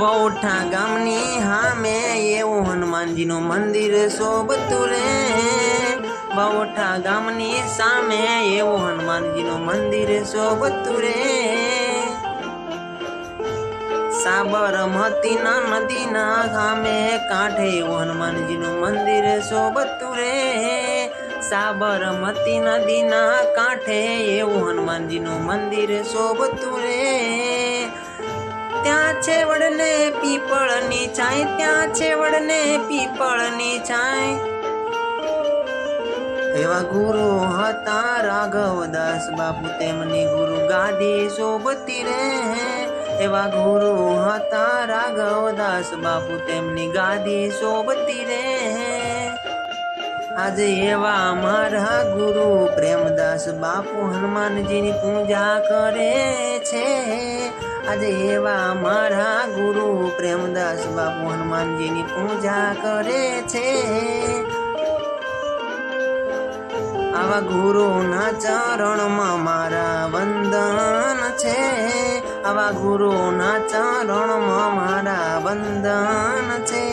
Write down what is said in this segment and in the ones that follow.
વૌઠા ગામની હામે એવું હનુમાનજીનું મંદિર શોભતું રે। વૌઠા ગામની સામે એવું હનુમાનજીનું મંદિર શોભતું રે। સાબરમતીના નદીના સામે કાંઠે એવું હનુમાનજીનું મંદિર શોભતું રે। સાબરમતી નદીના કાંઠે એવું હનુમાનજીનું મંદિર શોભતું રે। ત્યાં છે વડને પીપળની છાંય, ત્યાં છે વડને પીપળની છાંય। એવા ગુરુ હતા રાઘવદાસ બાપુ, તેમની ગુરુ ગાદી શોભતી રે। એવા ગુરુ હતા રાઘવદાસ બાપુ, તેમની ગાદી શોભતી રે। આજે એવા મારા ગુરુ પ્રેમદાસ બાપુ હનુમાનજીની પૂજા કરે છે। આજે એવા મારા ગુરુ પ્રેમદાસ બાપુ હનુમાનજીની પૂજા કરે છે। આવા ગુરુના ચરણમાં મારા વંદન છે। આવા ગુરુના ચરણમાં મારા વંદન છે।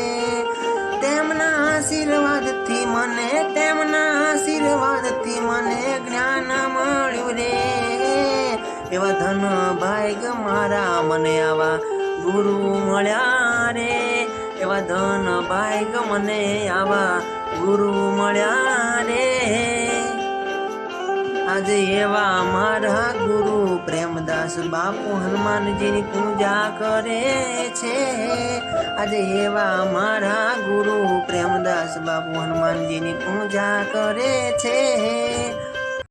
તેમના આશીર્વાદથી મને, તેમના આશીર્વાદથી મને જ્ઞાન મળ્યું રે। એવા ધન ભાગ મારા મને આવા ગુરુ મળ્યા રે। એવા ધન ભાગ મને આવા ગુરુ મળ્યા રે। આજે એવા મારા ગુરુ પ્રેમદાસ બાપુ હનુમાનજીની પૂજા કરે છે। આજે એવા મારા ગુરુ પ્રેમદાસ બાપુ હનુમાનજીની પૂજા કરે છે।